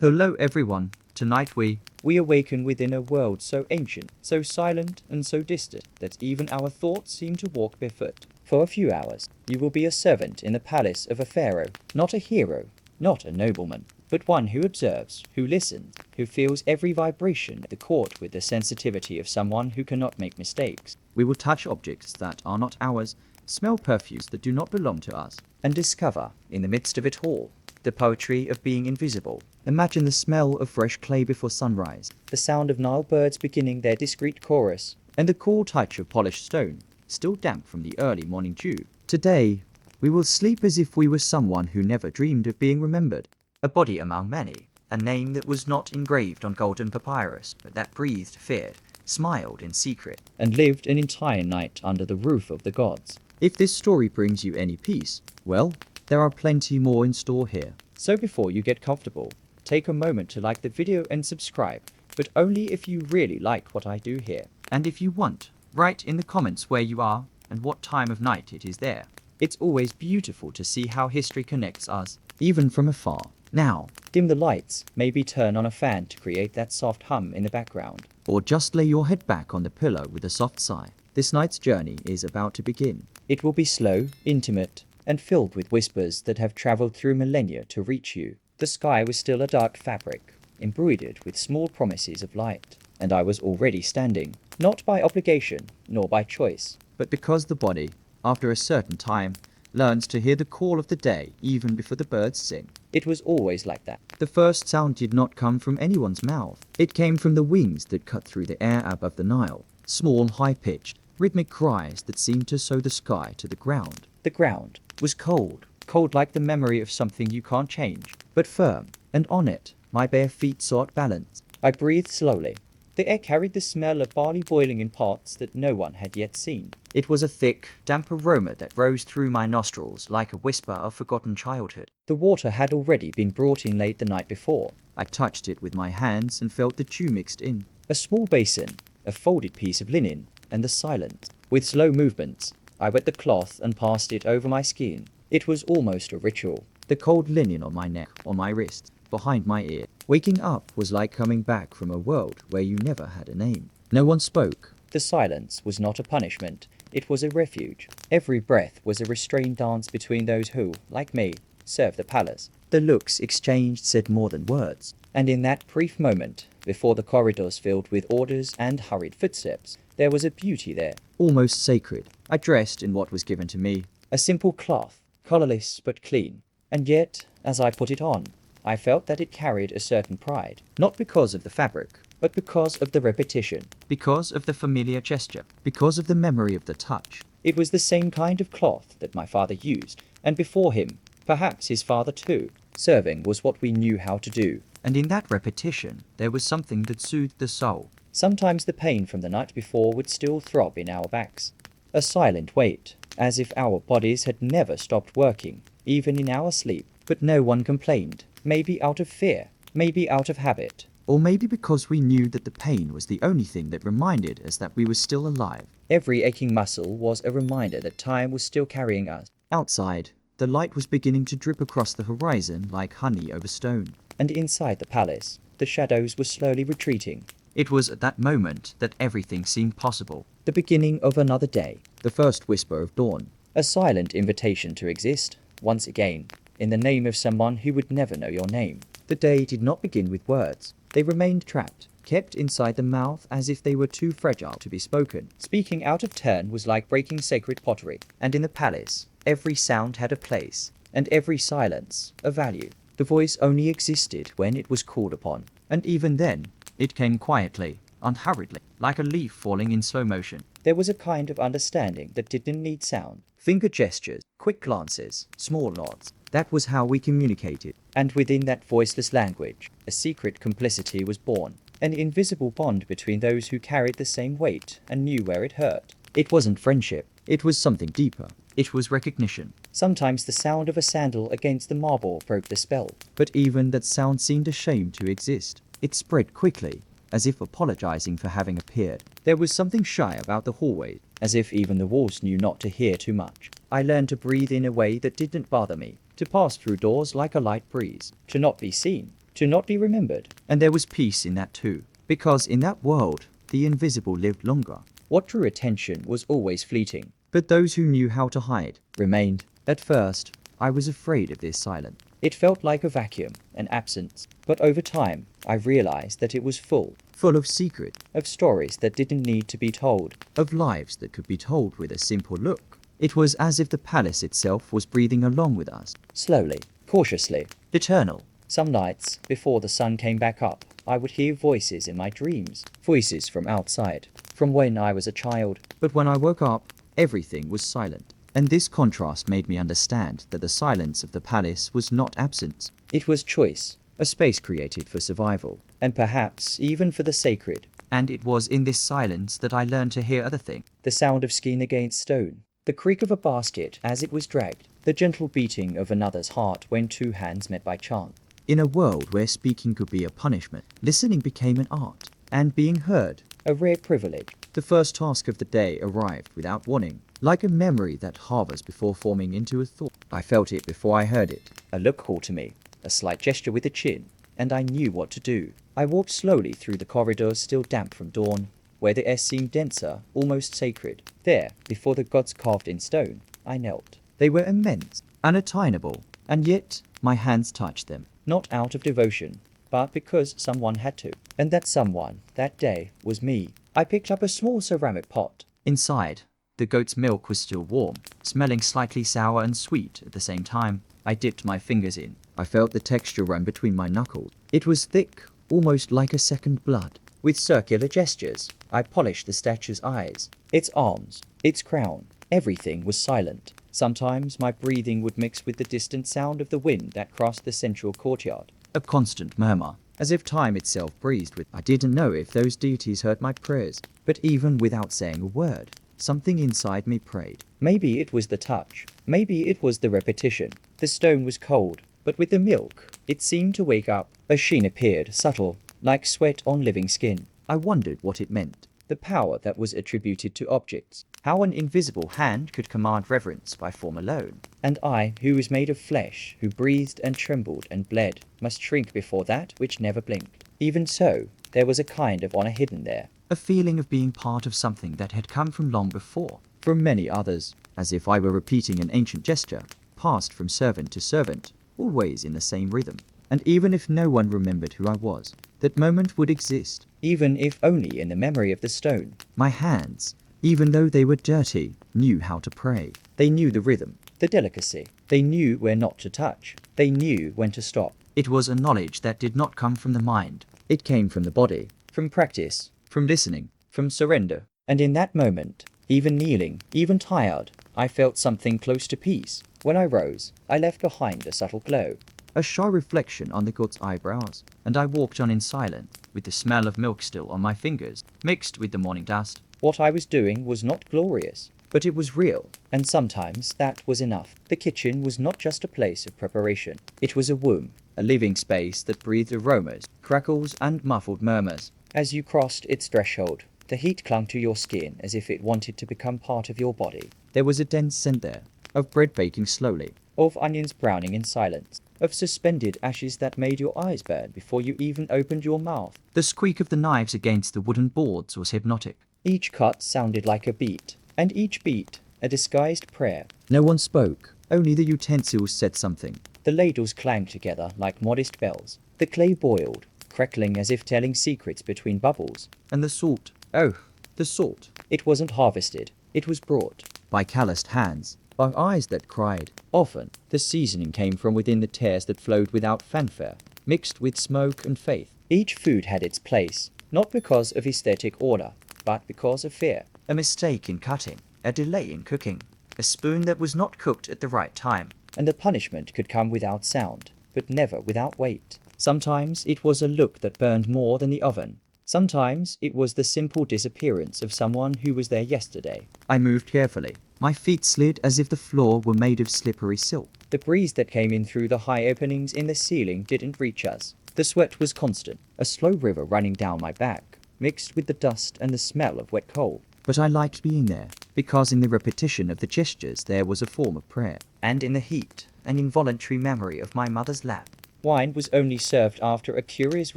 Hello everyone, tonight we awaken within a world so ancient, so silent and so distant that even our thoughts seem to walk barefoot. For a few hours, you will be a servant in the palace of a pharaoh, not a hero, not a nobleman, but one who observes, who listens, who feels every vibration at the court with the sensitivity of someone who cannot make mistakes. We will touch objects that are not ours, smell perfumes that do not belong to us, and discover, in the midst of it all, the poetry of being invisible. Imagine the smell of fresh clay before sunrise, the sound of Nile birds beginning their discreet chorus, and the cool touch of polished stone, still damp from the early morning dew. Today, we will sleep as if we were someone who never dreamed of being remembered. A body among many, a name that was not engraved on golden papyrus, but that breathed, feared, smiled in secret, and lived an entire night under the roof of the gods. If this story brings you any peace, well, there are plenty more in store here. So before you get comfortable, take a moment to like the video and subscribe, but only if you really like what I do here. And if you want, write in the comments where you are and what time of night it is there. It's always beautiful to see how history connects us, even from afar. Now, dim the lights, maybe turn on a fan to create that soft hum in the background. Or just lay your head back on the pillow with a soft sigh. This night's journey is about to begin. It will be slow, intimate, and filled with whispers that have traveled through millennia to reach you. The sky was still a dark fabric, embroidered with small promises of light, and I was already standing, not by obligation, nor by choice, but because the body, after a certain time, learns to hear the call of the day even before the birds sing. It was always like that. The first sound did not come from anyone's mouth. It came from the wings that cut through the air above the Nile, small, high-pitched, rhythmic cries that seemed to sow the sky to the ground. The ground was cold, cold like the memory of something you can't change, but firm, and on it, my bare feet sought balance. I breathed slowly. The air carried the smell of barley boiling in pots that no one had yet seen. It was a thick, damp aroma that rose through my nostrils like a whisper of forgotten childhood. The water had already been brought in late the night before. I touched it with my hands and felt the dew mixed in. A small basin, a folded piece of linen, and the silence. With slow movements, I wet the cloth and passed it over my skin. It was almost a ritual. The cold linen on my neck, on my wrist, behind my ear. Waking up was like coming back from a world where you never had a name. No one spoke. The silence was not a punishment. It was a refuge. Every breath was a restrained dance between those who, like me, served the palace. The looks exchanged said more than words. And in that brief moment, before the corridors filled with orders and hurried footsteps, there was a beauty there, almost sacred. I dressed in what was given to me, a simple cloth, colorless but clean. And yet, as I put it on, I felt that it carried a certain pride, not because of the fabric, but because of the repetition, because of the familiar gesture, because of the memory of the touch. It was the same kind of cloth that my father used, and before him, perhaps his father too. Serving was what we knew how to do, and in that repetition, there was something that soothed the soul. Sometimes the pain from the night before would still throb in our backs, a silent weight, as if our bodies had never stopped working, even in our sleep. But no one complained, maybe out of fear, maybe out of habit, or maybe because we knew that the pain was the only thing that reminded us that we were still alive. Every aching muscle was a reminder that time was still carrying us. Outside, the light was beginning to drip across the horizon like honey over stone, and inside the palace, the shadows were slowly retreating. It was at that moment that everything seemed possible. The beginning of another day, the first whisper of dawn, a silent invitation to exist, once again, in the name of someone who would never know your name. The day did not begin with words. They remained trapped, kept inside the mouth as if they were too fragile to be spoken. Speaking out of turn was like breaking sacred pottery, and in the palace, every sound had a place, and every silence a value. The voice only existed when it was called upon, and even then, it came quietly, unhurriedly, like a leaf falling in slow motion. There was a kind of understanding that didn't need sound. Finger gestures, quick glances, small nods. That was how we communicated. And within that voiceless language, a secret complicity was born. An invisible bond between those who carried the same weight and knew where it hurt. It wasn't friendship. It was something deeper. It was recognition. Sometimes the sound of a sandal against the marble broke the spell. But even that sound seemed ashamed to exist. It spread quickly, as if apologizing for having appeared. There was something shy about the hallway, as if even the walls knew not to hear too much. I learned to breathe in a way that didn't bother me, to pass through doors like a light breeze, to not be seen, to not be remembered. And there was peace in that too, because in that world, the invisible lived longer. What drew attention was always fleeting, but those who knew how to hide remained. At first, I was afraid of this silence. It felt like a vacuum, an absence. But over time, I realized that it was full of secret, of stories that didn't need to be told, of lives that could be told with a simple look. It was as if the palace itself was breathing along with us, slowly, cautiously, eternal. Some nights, before the sun came back up, I would hear voices in my dreams, voices from outside, from when I was a child. But when I woke up, everything was silent. And this contrast made me understand that the silence of the palace was not absence. It was choice, a space created for survival, and perhaps even for the sacred. And it was in this silence that I learned to hear other things. The sound of skin against stone, the creak of a basket as it was dragged, the gentle beating of another's heart when two hands met by chance. In a world where speaking could be a punishment, listening became an art, and being heard, a rare privilege. The first task of the day arrived without warning, like a memory that harbors before forming into a thought. I felt it before I heard it. A look called to me, a slight gesture with the chin, and I knew what to do. I walked slowly through the corridors still damp from dawn, where the air seemed denser, almost sacred. There, before the gods carved in stone, I knelt. They were immense, unattainable, and yet my hands touched them, not out of devotion, but because someone had to. And that someone, that day, was me. I picked up a small ceramic pot. Inside, the goat's milk was still warm, smelling slightly sour and sweet at the same time. I dipped my fingers in. I felt the texture run between my knuckles. It was thick, almost like a second blood. With circular gestures, I polished the statue's eyes, its arms, its crown. Everything was silent. Sometimes my breathing would mix with the distant sound of the wind that crossed the central courtyard. A constant murmur, as if time itself breathed with. I didn't know if those deities heard my prayers, but even without saying a word, something inside me prayed. Maybe it was the touch. Maybe it was the repetition. The stone was cold, but with the milk, it seemed to wake up. A sheen appeared, subtle, like sweat on living skin. I wondered what it meant. The power that was attributed to objects. How an invisible hand could command reverence by form alone. And I, who was made of flesh, who breathed and trembled and bled, must shrink before that which never blinked. Even so, there was a kind of honor hidden there. A feeling of being part of something that had come from long before, from many others, as if I were repeating an ancient gesture, passed from servant to servant, always in the same rhythm. And even if no one remembered who I was, that moment would exist, even if only in the memory of the stone. My hands, even though they were dirty, knew how to pray. They knew the rhythm, the delicacy. They knew where not to touch. They knew when to stop. It was a knowledge that did not come from the mind. It came from the body, from practice, from listening, from surrender. And in that moment, even kneeling, even tired, I felt something close to peace. When I rose, I left behind a subtle glow, a shy reflection on the god's eyebrows, and I walked on in silence, with the smell of milk still on my fingers, mixed with the morning dust. What I was doing was not glorious, but it was real, and sometimes that was enough. The kitchen was not just a place of preparation. It was a womb, a living space that breathed aromas, crackles, and muffled murmurs. As you crossed its threshold, the heat clung to your skin as if it wanted to become part of your body. There was a dense scent there, of bread baking slowly, of onions browning in silence, of suspended ashes that made your eyes burn before you even opened your mouth. The squeak of the knives against the wooden boards was hypnotic. Each cut sounded like a beat, and each beat a disguised prayer. No one spoke, only the utensils said something. The ladles clanged together like modest bells. The clay boiled, crackling as if telling secrets between bubbles. And the salt, oh, the salt. It wasn't harvested, it was brought. By calloused hands, by eyes that cried. Often, the seasoning came from within the tears that flowed without fanfare, mixed with smoke and faith. Each food had its place, not because of aesthetic order, but because of fear. A mistake in cutting, a delay in cooking, a spoon that was not cooked at the right time. And the punishment could come without sound, but never without weight. Sometimes it was a look that burned more than the oven. Sometimes it was the simple disappearance of someone who was there yesterday. I moved carefully. My feet slid as if the floor were made of slippery silk. The breeze that came in through the high openings in the ceiling didn't reach us. The sweat was constant, a slow river running down my back, mixed with the dust and the smell of wet coal. But I liked being there, because in the repetition of the gestures there was a form of prayer, and in the heat, an involuntary memory of my mother's lap. Wine was only served after a curious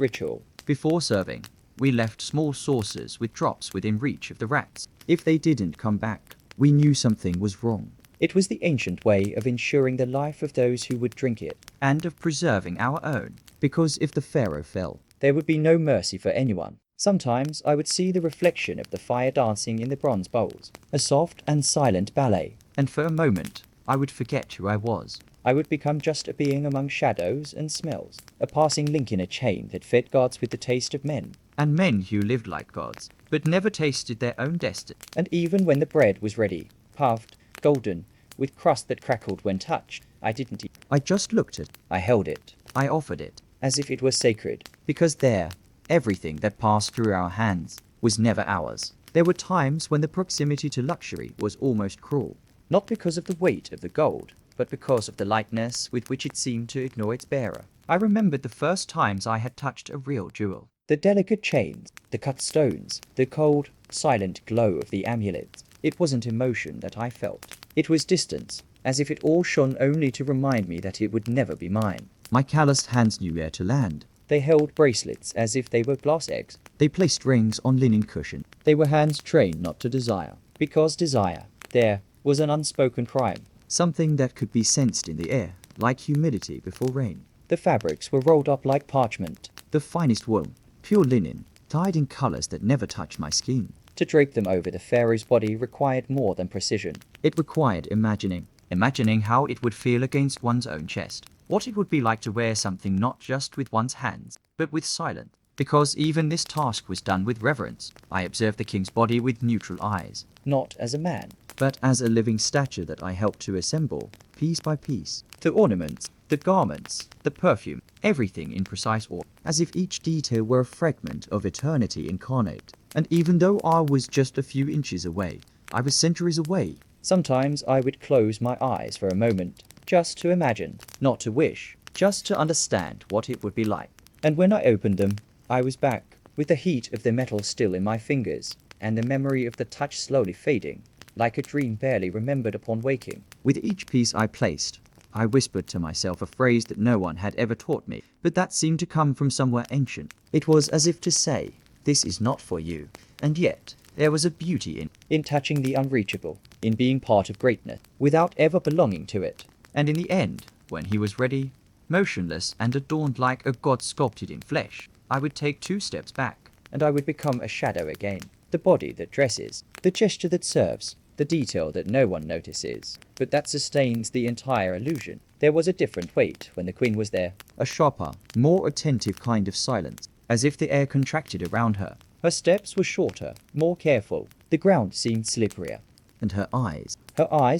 ritual. Before serving, we left small saucers with drops within reach of the rats. If they didn't come back, we knew something was wrong. It was the ancient way of ensuring the life of those who would drink it, and of preserving our own. Because if the Pharaoh fell, there would be no mercy for anyone. Sometimes I would see the reflection of the fire dancing in the bronze bowls, a soft and silent ballet, and for a moment I would forget who I was. I would become just a being among shadows and smells, a passing link in a chain that fed gods with the taste of men, and men who lived like gods, but never tasted their own destiny. And even when the bread was ready, puffed, golden, with crust that crackled when touched, I didn't eat. I just looked at it. I held it. I offered it, as if it were sacred, because there, everything that passed through our hands was never ours. There were times when the proximity to luxury was almost cruel, not because of the weight of the gold, but because of the lightness with which it seemed to ignore its bearer. I remembered the first times I had touched a real jewel. The delicate chains, the cut stones, the cold, silent glow of the amulets. It wasn't emotion that I felt. It was distance, as if it all shone only to remind me that it would never be mine. My calloused hands knew where to land. They held bracelets as if they were glass eggs. They placed rings on linen cushion. They were hands trained not to desire, because desire, there, was an unspoken crime, something that could be sensed in the air, like humidity before rain. The fabrics were rolled up like parchment, the finest wool, pure linen, dyed in colors that never touched my skin. To drape them over the pharaoh's body required more than precision. It required imagining how it would feel against one's own chest, what it would be like to wear something not just with one's hands, but with silence. Because even this task was done with reverence, I observed the king's body with neutral eyes, not as a man, but as a living statue that I helped to assemble, piece by piece. The ornaments, the garments, the perfume, everything in precise order, as if each detail were a fragment of eternity incarnate. And even though I was just a few inches away, I was centuries away. Sometimes I would close my eyes for a moment, just to imagine, not to wish, just to understand what it would be like. And when I opened them, I was back, with the heat of the metal still in my fingers, and the memory of the touch slowly fading, like a dream barely remembered upon waking. With each piece I placed, I whispered to myself a phrase that no one had ever taught me, but that seemed to come from somewhere ancient. It was as if to say, "This is not for you," and yet there was a beauty in touching the unreachable, in being part of greatness, without ever belonging to it. And in the end, when he was ready, motionless and adorned like a god sculpted in flesh, I would take 2 steps back, and I would become a shadow again, the body that dresses, the gesture that serves, the detail that no one notices, but that sustains the entire illusion. There was a different weight when the queen was there, a sharper, more attentive kind of silence, as if the air contracted around her. Her steps were shorter, more careful, the ground seemed slipperier, and her eyes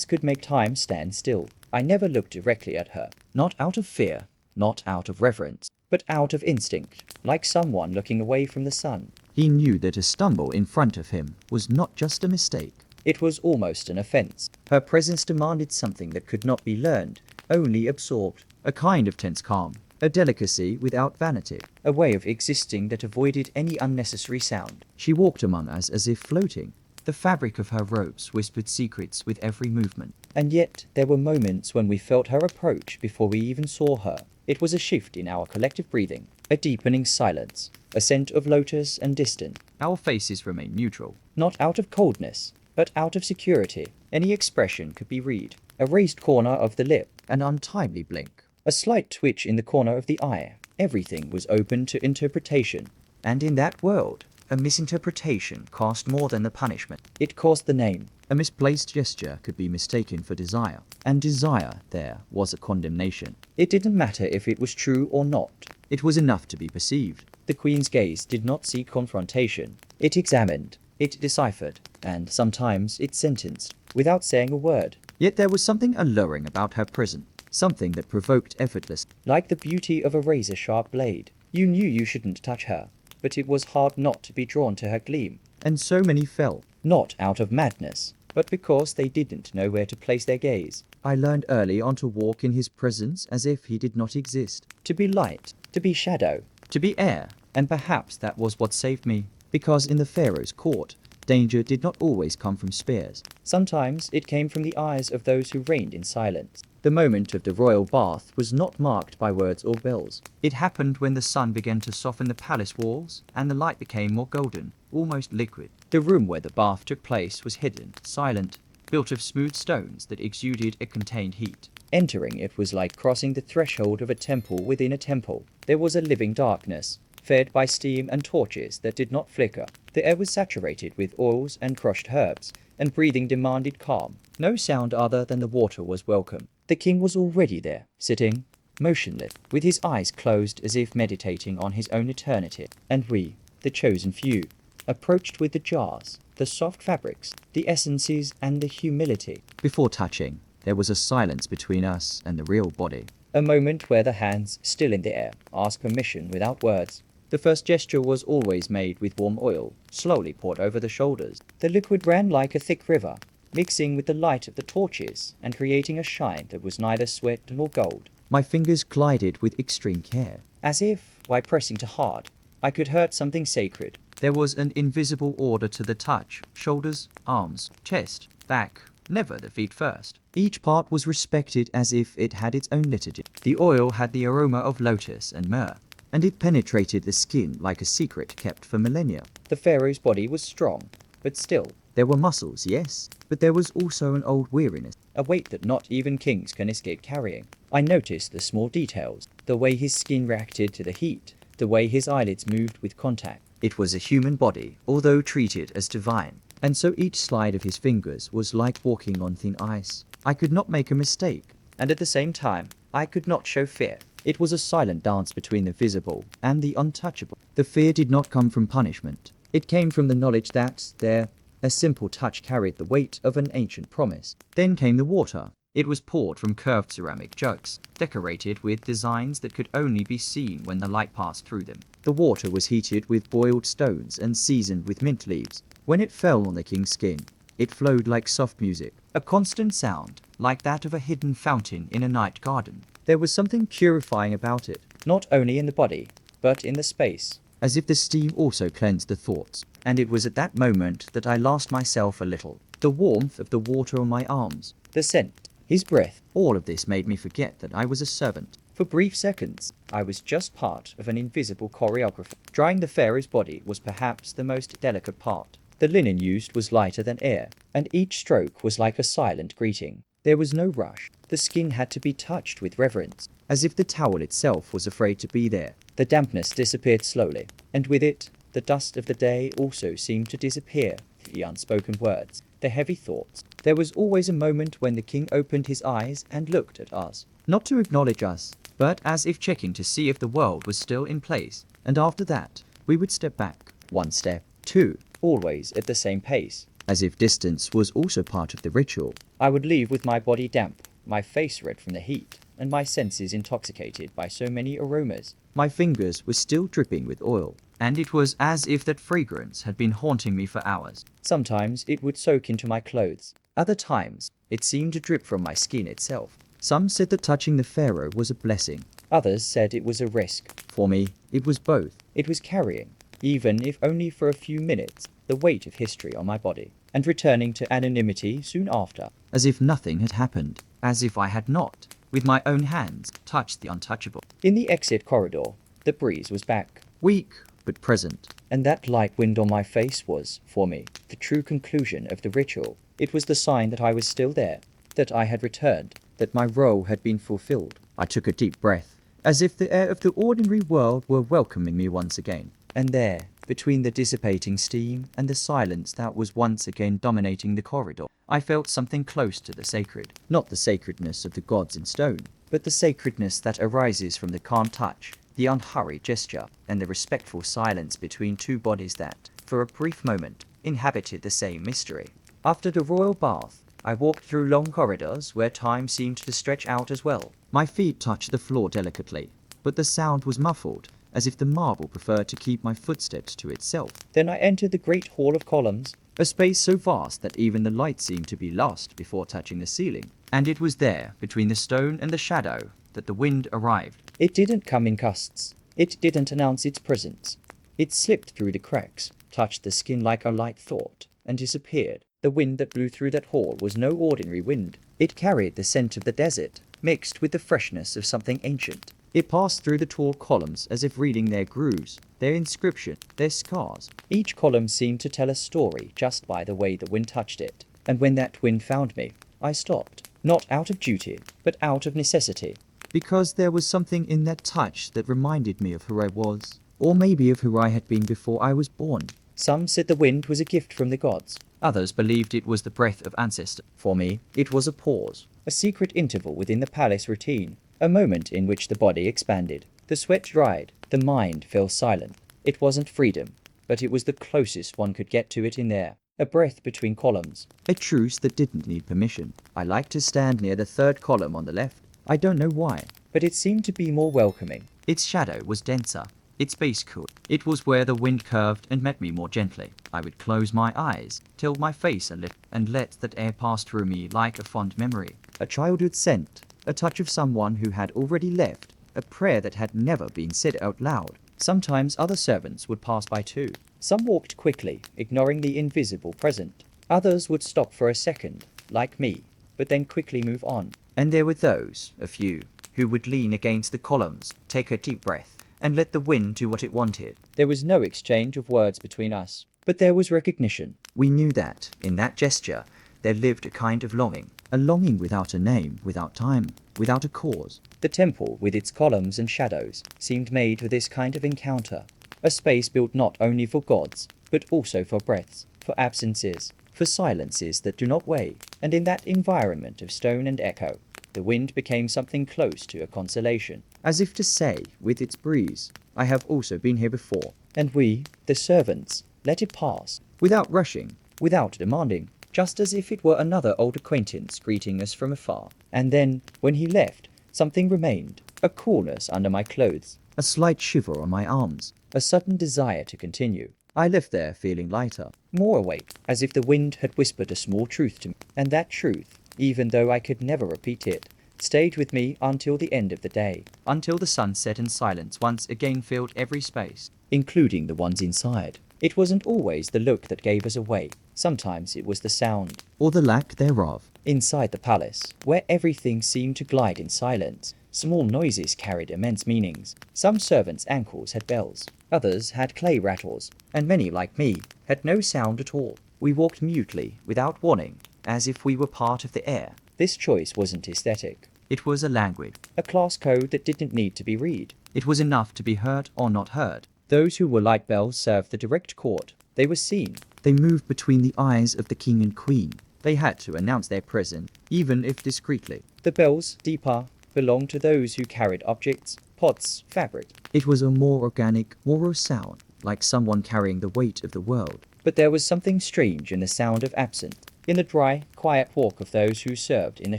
could make time stand still. I never looked directly at her, not out of fear, not out of reverence, but out of instinct, like someone looking away from the sun. He knew that a stumble in front of him was not just a mistake. It was almost an offense. Her presence demanded something that could not be learned, only absorbed, a kind of tense calm, a delicacy without vanity, a way of existing that avoided any unnecessary sound. She walked among us as if floating. The fabric of her robes whispered secrets with every movement. And yet there were moments when we felt her approach before we even saw her. It was a shift in our collective breathing, a deepening silence, a scent of lotus and distance. Our faces remained neutral, not out of coldness, but out of security. Any expression could be read. A raised corner of the lip, an untimely blink, a slight twitch in the corner of the eye. Everything was open to interpretation. And in that world, a misinterpretation cost more than the punishment. It cost the name. A misplaced gesture could be mistaken for desire, and desire there was a condemnation. It didn't matter if it was true or not. It was enough to be perceived. The queen's gaze did not seek confrontation. It examined, it deciphered, and sometimes it sentenced, without saying a word. Yet there was something alluring about her presence, something that provoked effortless, like the beauty of a razor-sharp blade. You knew you shouldn't touch her, but it was hard not to be drawn to her gleam. And so many fell, not out of madness, but because they didn't know where to place their gaze. I learned early on to walk in his presence as if he did not exist, to be light, to be shadow, to be air, and perhaps that was what saved me, because in the Pharaoh's court, danger did not always come from spears. Sometimes it came from the eyes of those who reigned in silence. The moment of the royal bath was not marked by words or bells. It happened when the sun began to soften the palace walls and the light became more golden, almost liquid. The room where the bath took place was hidden, silent, built of smooth stones that exuded a contained heat. Entering it was like crossing the threshold of a temple within a temple. There was a living darkness, fed by steam and torches that did not flicker. The air was saturated with oils and crushed herbs, and breathing demanded calm. No sound other than the water was welcome. The king was already there, sitting, motionless, with his eyes closed as if meditating on his own eternity. And we, the chosen few, approached with the jars, the soft fabrics, the essences and the humility. Before touching, there was a silence between us and the real body. A moment where the hands, still in the air, asked permission without words. The first gesture was always made with warm oil, slowly poured over the shoulders. The liquid ran like a thick river, mixing with the light of the torches and creating a shine that was neither sweat nor gold. My fingers glided with extreme care, as if, by pressing too hard, I could hurt something sacred. There was an invisible order to the touch: shoulders, arms, chest, back, never the feet first. Each part was respected as if it had its own liturgy. The oil had the aroma of lotus and myrrh, and it penetrated the skin like a secret kept for millennia. The pharaoh's body was strong, but still. There were muscles, yes, but there was also an old weariness, a weight that not even kings can escape carrying. I noticed the small details, the way his skin reacted to the heat, the way his eyelids moved with contact. It was a human body, although treated as divine, and so each slide of his fingers was like walking on thin ice. I could not make a mistake, and at the same time, I could not show fear. It was a silent dance between the visible and the untouchable. The fear did not come from punishment. It came from the knowledge that a simple touch carried the weight of an ancient promise. Then came the water. It was poured from curved ceramic jugs, decorated with designs that could only be seen when the light passed through them. The water was heated with boiled stones and seasoned with mint leaves. When it fell on the king's skin, it flowed like soft music, a constant sound, like that of a hidden fountain in a night garden. There was something purifying about it, not only in the body, but in the space, as if the steam also cleansed the thoughts. And it was at that moment that I lost myself a little. The warmth of the water on my arms, the scent, his breath, all of this made me forget that I was a servant. For brief seconds, I was just part of an invisible choreography. Drying the pharaoh's body was perhaps the most delicate part. The linen used was lighter than air, and each stroke was like a silent greeting. There was no rush. The skin had to be touched with reverence, as if the towel itself was afraid to be there. The dampness disappeared slowly, and with it, the dust of the day also seemed to disappear, the unspoken words, the heavy thoughts. There was always a moment when the king opened his eyes and looked at us, not to acknowledge us, but as if checking to see if the world was still in place. And after that, we would step back, one step, two, always at the same pace, as if distance was also part of the ritual. I would leave with my body damp, my face red from the heat, and my senses intoxicated by so many aromas. My fingers were still dripping with oil, and it was as if that fragrance had been haunting me for hours. Sometimes it would soak into my clothes. Other times, it seemed to drip from my skin itself. Some said that touching the pharaoh was a blessing. Others said it was a risk. For me, it was both. It was carrying, even if only for a few minutes, the weight of history on my body, and returning to anonymity soon after, as if nothing had happened, as if I had not, with my own hands, touched the untouchable. In the exit corridor, the breeze was back, weak but present, and that light wind on my face was, for me, the true conclusion of the ritual. It was the sign that I was still there, that I had returned, that my role had been fulfilled. I took a deep breath, as if the air of the ordinary world were welcoming me once again. And there, between the dissipating steam and the silence that was once again dominating the corridor, I felt something close to the sacred. Not the sacredness of the gods in stone, but the sacredness that arises from the calm touch, the unhurried gesture, and the respectful silence between two bodies that, for a brief moment, inhabited the same mystery. After the royal bath, I walked through long corridors where time seemed to stretch out as well. My feet touched the floor delicately, but the sound was muffled, as if the marble preferred to keep my footsteps to itself. Then I entered the great hall of columns, a space so vast that even the light seemed to be lost before touching the ceiling. And it was there, between the stone and the shadow, that the wind arrived. It didn't come in gusts. It didn't announce its presence. It slipped through the cracks, touched the skin like a light thought, and disappeared. The wind that blew through that hall was no ordinary wind. It carried the scent of the desert, mixed with the freshness of something ancient. It passed through the tall columns as if reading their grooves, their inscription, their scars. Each column seemed to tell a story just by the way the wind touched it. And when that wind found me, I stopped, not out of duty, but out of necessity. Because there was something in that touch that reminded me of who I was, or maybe of who I had been before I was born. Some said the wind was a gift from the gods. Others believed it was the breath of ancestors. For me, it was a pause, a secret interval within the palace routine, a moment in which the body expanded, the sweat dried, the mind fell silent. It wasn't freedom, but it was the closest one could get to it in there. A breath between columns. A truce that didn't need permission. I liked to stand near the third column on the left. I don't know why, but it seemed to be more welcoming. Its shadow was denser. Its base cool. It was where the wind curved and met me more gently. I would close my eyes, tilt my face a little, and let that air pass through me like a fond memory. A childhood scent. A touch of someone who had already left. A prayer that had never been said out loud. Sometimes other servants would pass by too. Some walked quickly, ignoring the invisible present. Others would stop for a second, like me, but then quickly move on. And there were those, a few, who would lean against the columns, take a deep breath, and let the wind do what it wanted. There was no exchange of words between us, but there was recognition. We knew that, in that gesture, there lived a kind of longing. A longing without a name, without time, without a cause. The temple, with its columns and shadows, seemed made for this kind of encounter. A space built not only for gods, but also for breaths, for absences, for silences that do not weigh. And in that environment of stone and echo, the wind became something close to a consolation. As if to say, with its breeze, I have also been here before. And we, the servants, let it pass, without rushing, without demanding, just as if it were another old acquaintance greeting us from afar. And then, when he left, something remained, a coolness under my clothes, a slight shiver on my arms, a sudden desire to continue. I left there feeling lighter, more awake, as if the wind had whispered a small truth to me. And that truth, even though I could never repeat it, stayed with me until the end of the day, until the sun set and silence once again filled every space, including the ones inside. It wasn't always the look that gave us away. Sometimes it was the sound, or the lack thereof. Inside the palace, where everything seemed to glide in silence, small noises carried immense meanings. Some servants' ankles had bells, others had clay rattles, and many, like me, had no sound at all. We walked mutely, without warning, as if we were part of the air. This choice wasn't aesthetic. It was a language, a class code that didn't need to be read. It was enough to be heard or not heard. Those who were like bells served the direct court. They were seen. They moved between the eyes of the king and queen. They had to announce their presence, even if discreetly. The bells, deeper, belonged to those who carried objects, pots, fabric. It was a more organic, more raw sound, like someone carrying the weight of the world. But there was something strange in the sound of absence, in the dry, quiet walk of those who served in the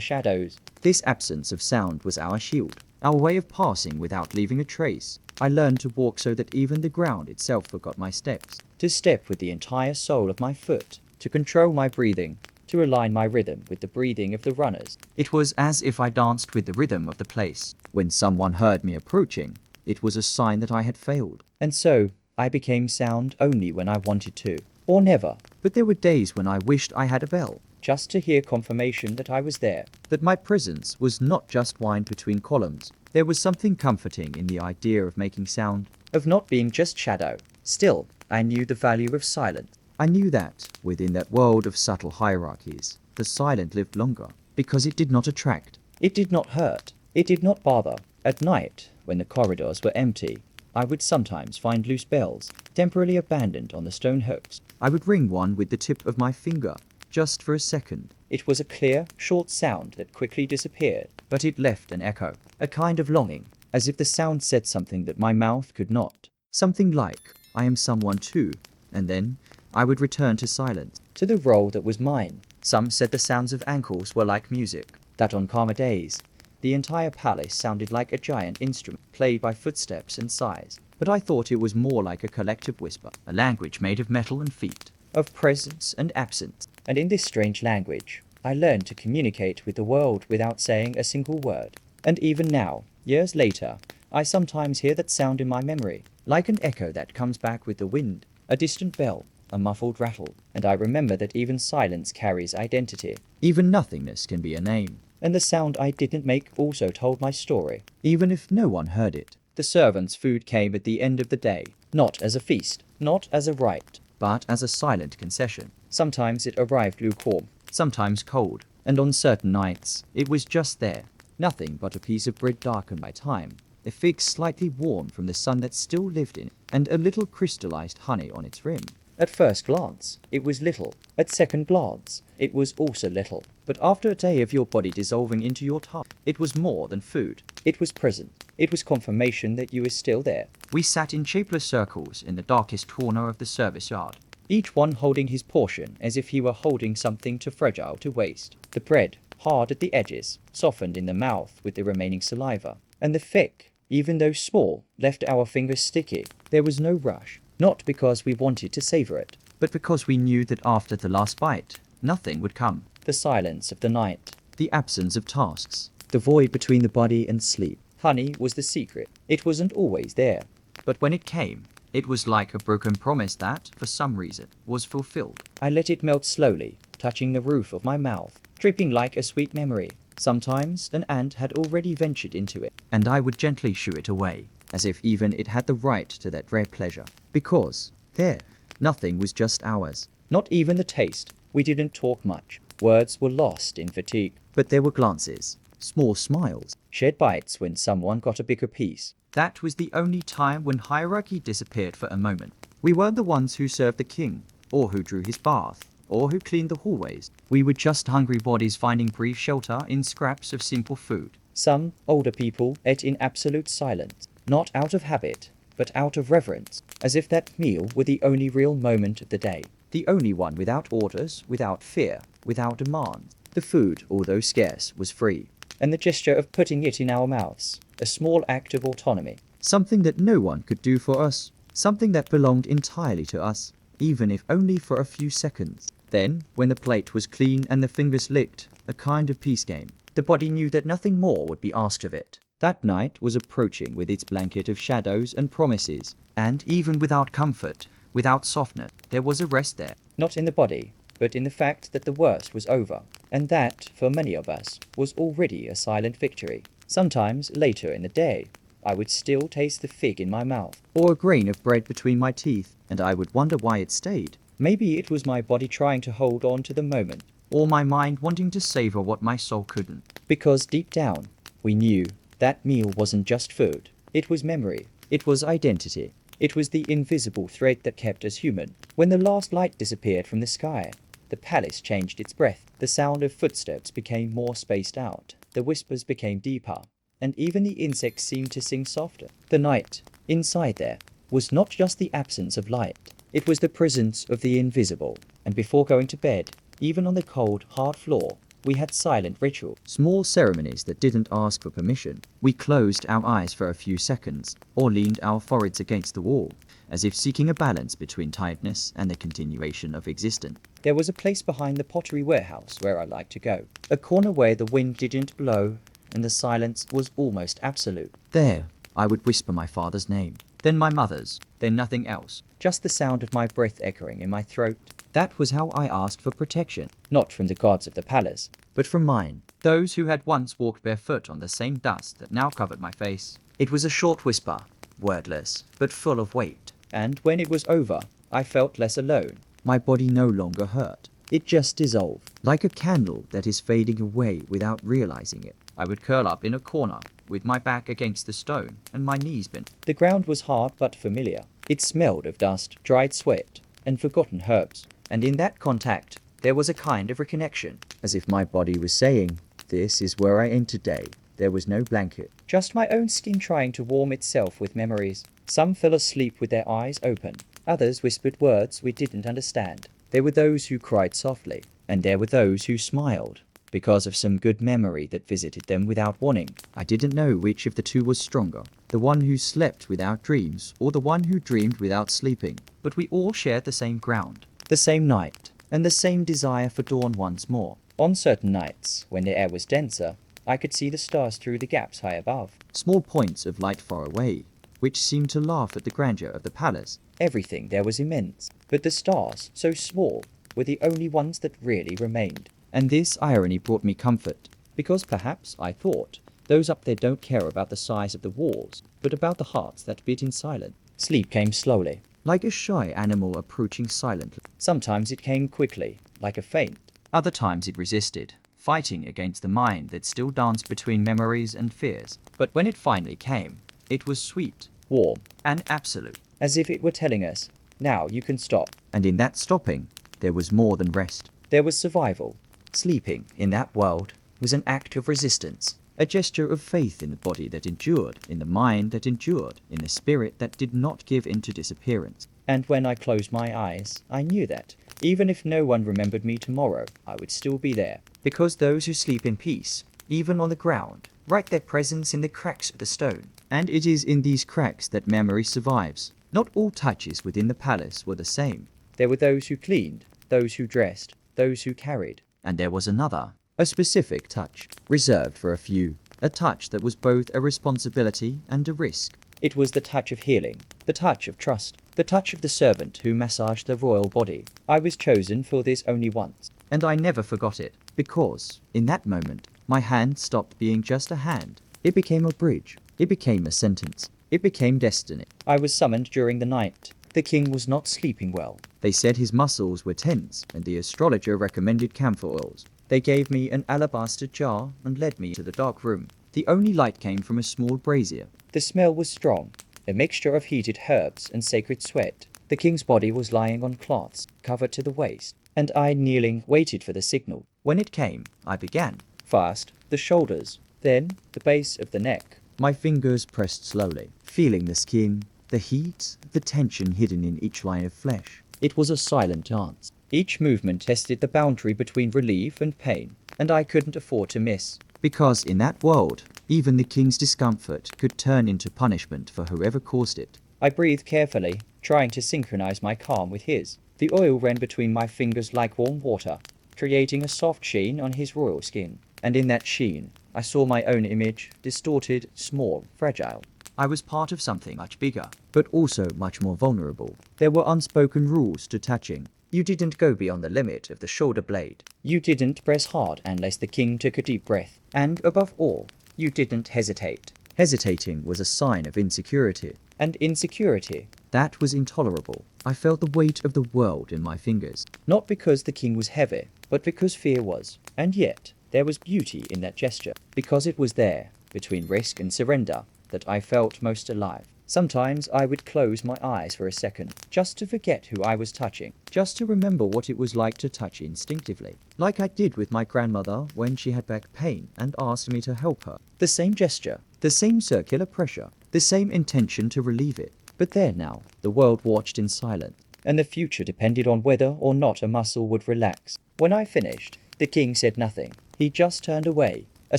shadows. This absence of sound was our shield, our way of passing without leaving a trace. I learned to walk so that even the ground itself forgot my steps, to step with the entire sole of my foot, to control my breathing, to align my rhythm with the breathing of the runners. It was as if I danced with the rhythm of the place. When someone heard me approaching, it was a sign that I had failed. And so, I became sound only when I wanted to, or never. But there were days when I wished I had a bell, just to hear confirmation that I was there, that my presence was not just wind between columns. There was something comforting in the idea of making sound, of not being just shadow. Still, I knew the value of silence. I knew that, within that world of subtle hierarchies, the silent lived longer, because it did not attract. It did not hurt. It did not bother. At night, when the corridors were empty, I would sometimes find loose bells, temporarily abandoned on the stone hooks. I would ring one with the tip of my finger, just for a second. It was a clear, short sound that quickly disappeared, but it left an echo, a kind of longing, as if the sound said something that my mouth could not. Something like, I am someone too. And then, I would return to silence, to the role that was mine. Some said the sounds of ankles were like music, that on calmer days, the entire palace sounded like a giant instrument, played by footsteps and sighs. But I thought it was more like a collective whisper, a language made of metal and feet, of presence and absence. And in this strange language, I learned to communicate with the world without saying a single word. And even now, years later, I sometimes hear that sound in my memory, like an echo that comes back with the wind, a distant bell, a muffled rattle. And I remember that even silence carries identity. Even nothingness can be a name. and the sound I didn't make also told my story, even if no one heard it. The servants' food came at the end of the day, not as a feast, not as a rite, but as a silent concession. Sometimes it arrived lukewarm, sometimes cold, and on certain nights, it was just there. Nothing but a piece of bread darkened by time, a fig slightly warm from the sun that still lived in it, and a little crystallized honey on its rim. At first glance, it was little. At second glance, it was also little. But after a day of your body dissolving into your tongue, it was more than food. It was present. It was confirmation that you were still there. We sat in shapeless circles in the darkest corner of the service yard, each one holding his portion as if he were holding something too fragile to waste. The bread, hard at the edges, softened in the mouth with the remaining saliva, and the fig, even though small, left our fingers sticky. There was no rush. Not because we wanted to savor it, but because we knew that after the last bite, nothing would come. The silence of the night, the absence of tasks, the void between the body and sleep. Honey was the secret. It wasn't always there. But when it came, it was like a broken promise that, for some reason, was fulfilled. I let it melt slowly, touching the roof of my mouth, dripping like a sweet memory. Sometimes an ant had already ventured into it, and I would gently shoo it away, as if even it had the right to that rare pleasure. Because, there, nothing was just ours. Not even the taste. We didn't talk much. Words were lost in fatigue. But there were glances, small smiles, shared bites when someone got a bigger piece. That was the only time when hierarchy disappeared for a moment. We weren't the ones who served the king, or who drew his bath, or who cleaned the hallways. We were just hungry bodies finding brief shelter in scraps of simple food. Some older people ate in absolute silence, not out of habit, but out of reverence, as if that meal were the only real moment of the day, the only one without orders, without fear, without demands. The food, although scarce, was free, and the gesture of putting it in our mouths, a small act of autonomy, something that no one could do for us, something that belonged entirely to us, even if only for a few seconds. Then, when the plate was clean and the fingers licked, a kind of peace game, the body knew that nothing more would be asked of it. That night was approaching with its blanket of shadows and promises, and even without comfort, without softness, there was a rest there. Not in the body, but in the fact that the worst was over, and that, for many of us, was already a silent victory. Sometimes, later in the day, I would still taste the fig in my mouth, or a grain of bread between my teeth, and I would wonder why it stayed. Maybe it was my body trying to hold on to the moment, or my mind wanting to savor what my soul couldn't. Because deep down, we knew that meal wasn't just food. It was memory. It was identity. It was the invisible thread that kept us human. When the last light disappeared from the sky, the palace changed its breath. The sound of footsteps became more spaced out. The whispers became deeper, and even the insects seemed to sing softer. The night, inside there, was not just the absence of light. It was the presence of the invisible. And before going to bed, even on the cold, hard floor, we had silent ritual, small ceremonies that didn't ask for permission. We closed our eyes for a few seconds, or leaned our foreheads against the wall, as if seeking a balance between tiredness and the continuation of existence. There was a place behind the pottery warehouse where I liked to go, a corner where the wind didn't blow, and the silence was almost absolute. There, I would whisper my father's name, then my mother's, then nothing else, just the sound of my breath echoing in my throat. That was how I asked for protection, not from the gods of the palace, but from mine, those who had once walked barefoot on the same dust that now covered my face. It was a short whisper, wordless, but full of weight, and when it was over, I felt less alone. My body no longer hurt. It just dissolved, like a candle that is fading away without realizing it. I would curl up in a corner, with my back against the stone and my knees bent. The ground was hard but familiar. It smelled of dust, dried sweat, and forgotten herbs. And in that contact, there was a kind of reconnection, as if my body was saying, "This is where I end today." There was no blanket, just my own skin trying to warm itself with memories. Some fell asleep with their eyes open. Others whispered words we didn't understand. There were those who cried softly, and there were those who smiled, because of some good memory that visited them without warning. I didn't know which of the two was stronger, the one who slept without dreams, or the one who dreamed without sleeping. But we all shared the same ground, the same night, and the same desire for dawn once more. On certain nights, when the air was denser, I could see the stars through the gaps high above, small points of light far away, which seemed to laugh at the grandeur of the palace. Everything there was immense, but the stars, so small, were the only ones that really remained. And this irony brought me comfort. because perhaps, I thought, those up there don't care about the size of the walls, but about the hearts that beat in silence. Sleep came slowly, like a shy animal approaching silently. Sometimes it came quickly, like a faint. Other times it resisted, fighting against the mind that still danced between memories and fears. But when it finally came, it was sweet, warm, and absolute, as if it were telling us, now you can stop. And in that stopping, there was more than rest. There was survival. Sleeping, in that world, was an act of resistance, a gesture of faith in the body that endured, in the mind that endured, in the spirit that did not give in to disappearance. And when I closed my eyes, I knew that, even if no one remembered me tomorrow, I would still be there. Because those who sleep in peace, even on the ground, write their presence in the cracks of the stone. And it is in these cracks that memory survives. Not all touches within the palace were the same. There were those who cleaned, those who dressed, those who carried. And there was another, a specific touch, reserved for a few. A touch that was both a responsibility and a risk. It was the touch of healing, the touch of trust, the touch of the servant who massaged the royal body. I was chosen for this only once, and I never forgot it, because, in that moment, my hand stopped being just a hand. It became a bridge. It became a sentence. It became destiny. I was summoned during the night. The king was not sleeping well. They said his muscles were tense, and the astrologer recommended camphor oils. They gave me an alabaster jar and led me to the dark room. The only light came from a small brazier. The smell was strong, a mixture of heated herbs and sacred sweat. The king's body was lying on cloths, covered to the waist, and I, kneeling, waited for the signal. When it came, I began. First, the shoulders, then the base of the neck. My fingers pressed slowly, feeling the skin, the heat, the tension hidden in each line of flesh. It was a silent dance. Each movement tested the boundary between relief and pain, and I couldn't afford to miss. Because in that world, even the king's discomfort could turn into punishment for whoever caused it. I breathed carefully, trying to synchronize my calm with his. The oil ran between my fingers like warm water, creating a soft sheen on his royal skin. And in that sheen, I saw my own image, distorted, small, fragile. I was part of something much bigger, but also much more vulnerable. There were unspoken rules to touching. You didn't go beyond the limit of the shoulder blade. You didn't press hard unless the king took a deep breath. And above all, you didn't hesitate. Hesitating was a sign of insecurity. And insecurity, that was intolerable. I felt the weight of the world in my fingers. Not because the king was heavy, but because fear was. And yet, there was beauty in that gesture. Because it was there, between risk and surrender, that I felt most alive. Sometimes I would close my eyes for a second, just to forget who I was touching, just to remember what it was like to touch instinctively, like I did with my grandmother when she had back pain and asked me to help her. The same gesture, the same circular pressure, the same intention to relieve it. But there now, the world watched in silence, and the future depended on whether or not a muscle would relax. When I finished, the king said nothing. He just turned away, a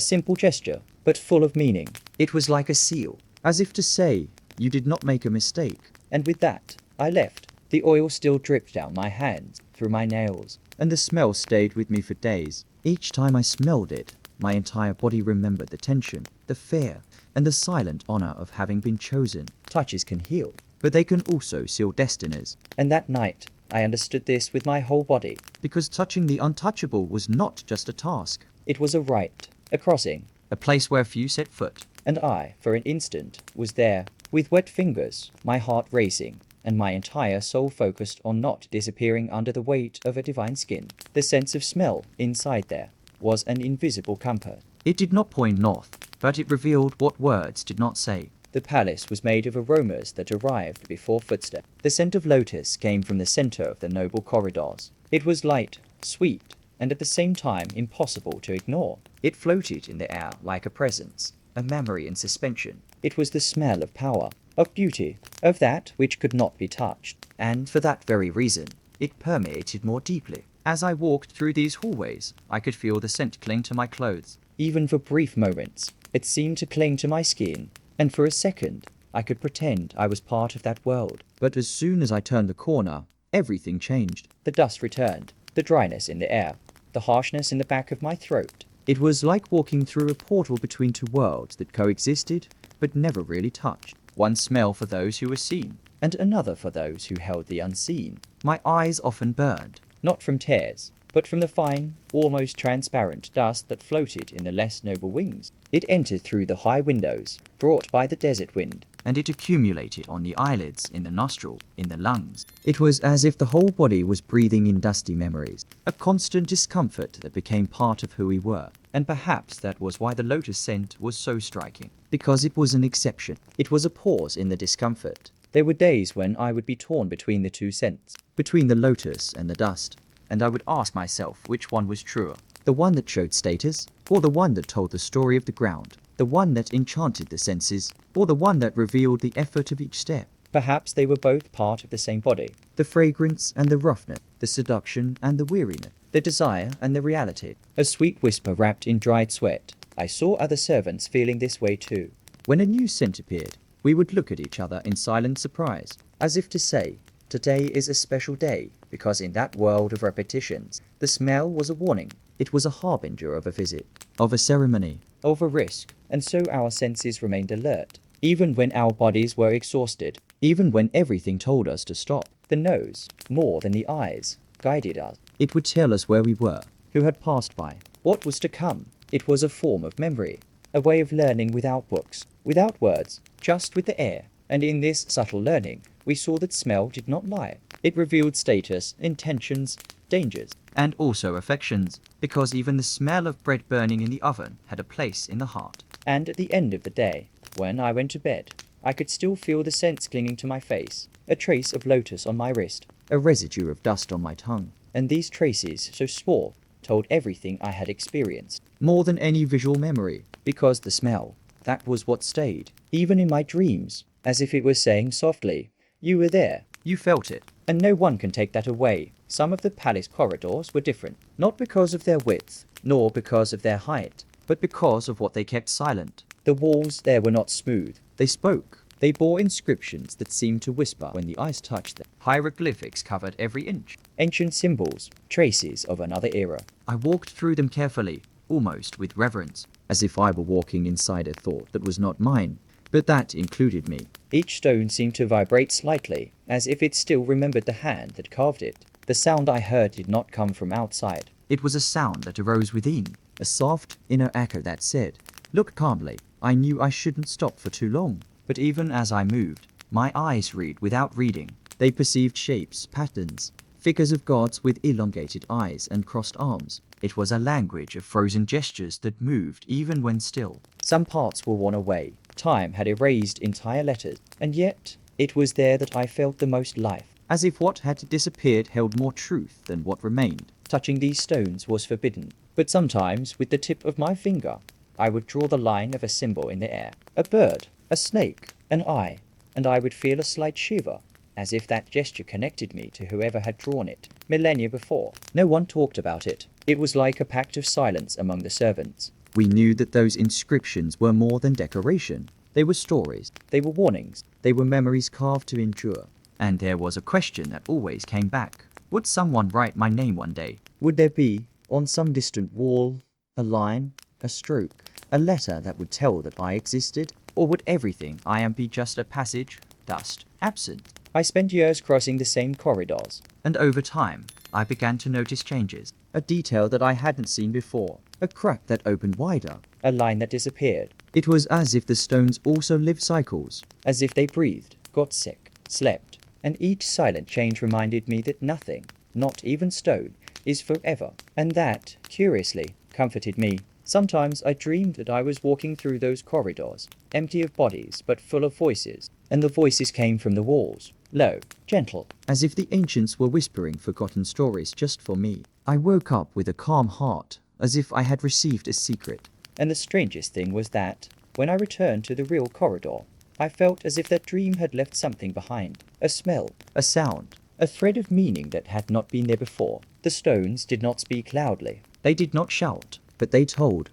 simple gesture, but full of meaning. It was like a seal, as if to say, you did not make a mistake. And with that, I left. The oil still dripped down my hands, through my nails, and the smell stayed with me for days. Each time I smelled it, my entire body remembered the tension, the fear, and the silent honor of having been chosen. Touches can heal, but they can also seal destinies. And that night, I understood this with my whole body. Because touching the untouchable was not just a task. It was a rite, a crossing, a place where few set foot. And I, for an instant, was there, with wet fingers, my heart racing, and my entire soul focused on not disappearing under the weight of a divine skin. The sense of smell inside there was an invisible compass. It did not point north, but it revealed what words did not say. The palace was made of aromas that arrived before footsteps. The scent of lotus came from the center of the noble corridors. It was light, sweet, and at the same time impossible to ignore. It floated in the air like a presence, a memory in suspension. It was the smell of power, of beauty, of that which could not be touched. And for that very reason, it permeated more deeply. As I walked through these hallways, I could feel the scent cling to my clothes. Even for brief moments, it seemed to cling to my skin, and for a second, I could pretend I was part of that world. But as soon as I turned the corner, everything changed. The dust returned, the dryness in the air, the harshness in the back of my throat. It was like walking through a portal between two worlds that coexisted, but never really touched. One smell for those who were seen, and another for those who held the unseen. My eyes often burned, not from tears, but from the fine, almost transparent dust that floated in the less noble wings. It entered through the high windows, brought by the desert wind, and it accumulated on the eyelids, in the nostril, in the lungs. It was as if the whole body was breathing in dusty memories, a constant discomfort that became part of who we were. And perhaps that was why the lotus scent was so striking, because it was an exception. It was a pause in the discomfort. There were days when I would be torn between the two scents, between the lotus and the dust, and I would ask myself which one was truer, the one that showed status, or the one that told the story of the ground, the one that enchanted the senses, or the one that revealed the effort of each step. Perhaps they were both part of the same body, the fragrance and the roughness, the seduction and the weariness, the desire and the reality. A sweet whisper wrapped in dried sweat. I saw other servants feeling this way too. When a new scent appeared, we would look at each other in silent surprise, as if to say, today is a special day, because in that world of repetitions, the smell was a warning. It was a harbinger of a visit, of a ceremony, of a risk, and so our senses remained alert, even when our bodies were exhausted, even when everything told us to stop. The nose, more than the eyes, guided us. It would tell us where we were, who had passed by, what was to come. It was a form of memory, a way of learning without books, without words, just with the air. And in this subtle learning, we saw that smell did not lie. It revealed status, intentions, dangers, and also affections, because even the smell of bread burning in the oven had a place in the heart. And at the end of the day, when I went to bed, I could still feel the scents clinging to my face, a trace of lotus on my wrist, a residue of dust on my tongue. And these traces, so small, told everything I had experienced, more than any visual memory, because the smell, that was what stayed, even in my dreams, as if it was saying softly, you were there, you felt it, and no one can take that away. Some of the palace corridors were different, not because of their width, nor because of their height, but because of what they kept silent. The walls there were not smooth, they spoke. They bore inscriptions that seemed to whisper when the ice touched them. Hieroglyphics covered every inch. Ancient symbols, traces of another era. I walked through them carefully, almost with reverence, as if I were walking inside a thought that was not mine, but that included me. Each stone seemed to vibrate slightly, as if it still remembered the hand that carved it. The sound I heard did not come from outside. It was a sound that arose within, a soft, inner echo that said, look calmly. I knew I shouldn't stop for too long. But even as I moved, my eyes read without reading. They perceived shapes, patterns, figures of gods with elongated eyes and crossed arms. It was a language of frozen gestures that moved even when still. Some parts were worn away. Time had erased entire letters, and yet it was there that I felt the most life, as if what had disappeared held more truth than what remained. Touching these stones was forbidden, but sometimes with the tip of my finger, I would draw the line of a symbol in the air. A bird, a snake, an eye, and I would feel a slight shiver, as if that gesture connected me to whoever had drawn it, millennia before. No one talked about it. It was like a pact of silence among the servants. We knew that those inscriptions were more than decoration. They were stories, they were warnings, they were memories carved to endure. And there was a question that always came back. Would someone write my name one day? Would there be, on some distant wall, a line, a stroke, a letter that would tell that I existed? Or would everything I am be just a passage, dust, absent? I spent years crossing the same corridors, and over time, I began to notice changes. A detail that I hadn't seen before, a crack that opened wider, a line that disappeared. It was as if the stones also lived cycles, as if they breathed, got sick, slept, and each silent change reminded me that nothing, not even stone, is forever, and that, curiously, comforted me. Sometimes I dreamed that I was walking through those corridors, empty of bodies but full of voices, and the voices came from the walls, low, gentle, as if the ancients were whispering forgotten stories just for me. I woke up with a calm heart, as if I had received a secret. And the strangest thing was that, when I returned to the real corridor, I felt as if that dream had left something behind, a smell, a sound, a thread of meaning that had not been there before. The stones did not speak loudly. They did not shout. But they told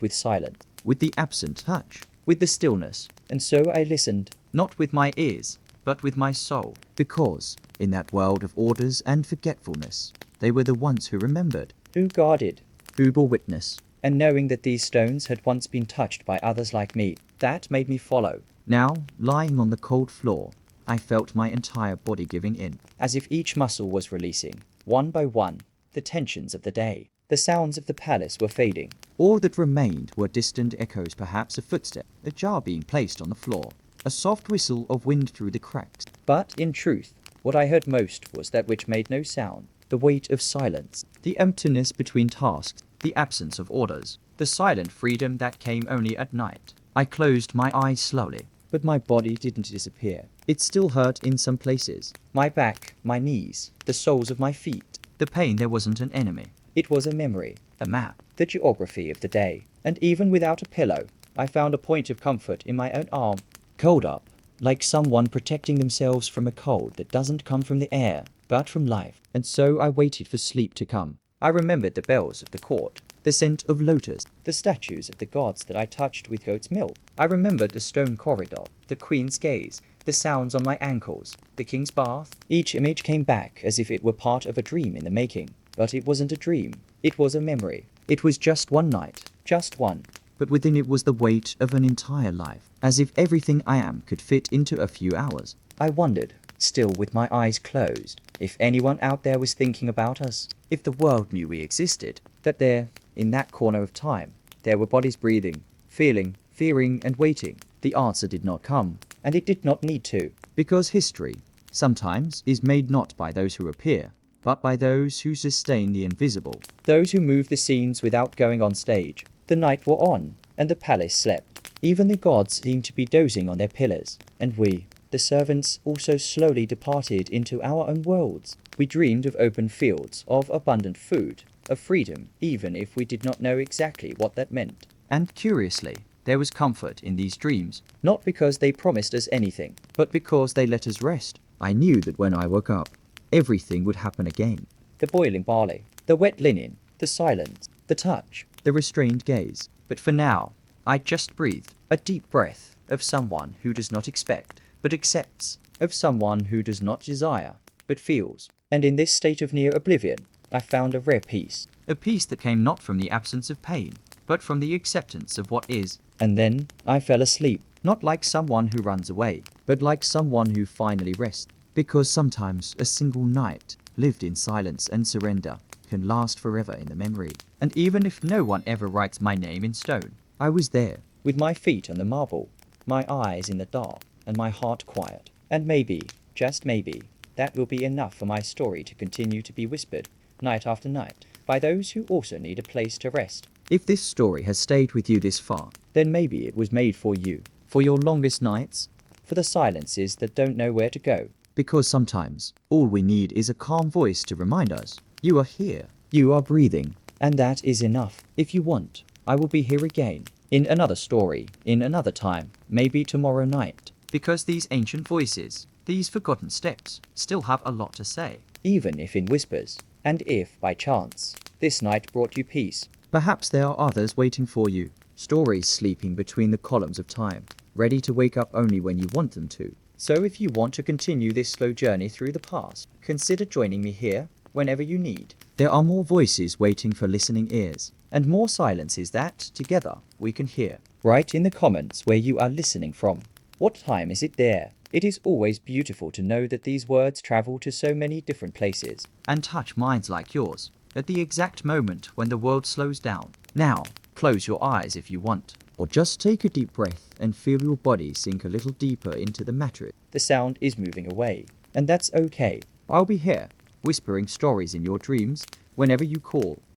with silence, with the absent touch, with the stillness. And so I listened, not with my ears, but with my soul. Because, in that world of orders and forgetfulness, they were the ones who remembered, who guarded, who bore witness. And knowing that these stones had once been touched by others like me, that made me follow. Now, lying on the cold floor, I felt my entire body giving in, as if each muscle was releasing, one by one, the tensions of the day. The sounds of the palace were fading. All that remained were distant echoes, perhaps a footstep, a jar being placed on the floor, a soft whistle of wind through the cracks. But in truth, what I heard most was that which made no sound, the weight of silence, the emptiness between tasks, the absence of orders, the silent freedom that came only at night. I closed my eyes slowly, but my body didn't disappear. It still hurt in some places. My back, my knees, the soles of my feet. The pain there wasn't an enemy. It was a memory, a map, the geography of the day. And even without a pillow, I found a point of comfort in my own arm, curled up, like someone protecting themselves from a cold that doesn't come from the air, but from life. And so I waited for sleep to come. I remembered the bells of the court, the scent of lotus, the statues of the gods that I touched with goat's milk. I remembered the stone corridor, the queen's gaze, the sounds on my ankles, the king's bath. Each image came back as if it were part of a dream in the making. But it wasn't a dream. It was a memory. It was just one night. Just one. But within it was the weight of an entire life, as if everything I am could fit into a few hours. I wondered, still with my eyes closed, if anyone out there was thinking about us, if the world knew we existed, that there, in that corner of time, there were bodies breathing, feeling, fearing, and waiting. The answer did not come, and it did not need to, because history, sometimes, is made not by those who appear, but by those who sustain the invisible, those who move the scenes without going on stage. The night wore on, and the palace slept. Even the gods seemed to be dozing on their pillars, and we, the servants, also slowly departed into our own worlds. We dreamed of open fields, of abundant food, of freedom, even if we did not know exactly what that meant. And curiously, there was comfort in these dreams, not because they promised us anything, but because they let us rest. I knew that when I woke up, everything would happen again. The boiling barley, the wet linen, the silence, the touch, the restrained gaze. But for now, I just breathed, a deep breath of someone who does not expect, but accepts, of someone who does not desire, but feels. And in this state of near oblivion, I found a rare peace. A peace that came not from the absence of pain, but from the acceptance of what is. And then I fell asleep, not like someone who runs away, but like someone who finally rests. Because sometimes a single night, lived in silence and surrender, can last forever in the memory. And even if no one ever writes my name in stone, I was there, with my feet on the marble, my eyes in the dark, and my heart quiet. And maybe, just maybe, that will be enough for my story to continue to be whispered, night after night, by those who also need a place to rest. If this story has stayed with you this far, then maybe it was made for you, for your longest nights, for the silences that don't know where to go. Because sometimes, all we need is a calm voice to remind us, you are here, you are breathing, and that is enough. If you want, I will be here again, in another story, in another time, maybe tomorrow night. Because these ancient voices, these forgotten steps, still have a lot to say, even if in whispers. And if, by chance, this night brought you peace, perhaps there are others waiting for you, stories sleeping between the columns of time, ready to wake up only when you want them to. So if you want to continue this slow journey through the past, consider joining me here whenever you need. There are more voices waiting for listening ears, and more silences that, together, we can hear. Write in the comments where you are listening from. What time is it there? It is always beautiful to know that these words travel to so many different places, and touch minds like yours, at the exact moment when the world slows down. Now, close your eyes if you want. Or just take a deep breath and feel your body sink a little deeper into the mattress. The sound is moving away, and that's okay. I'll be here, whispering stories in your dreams whenever you call.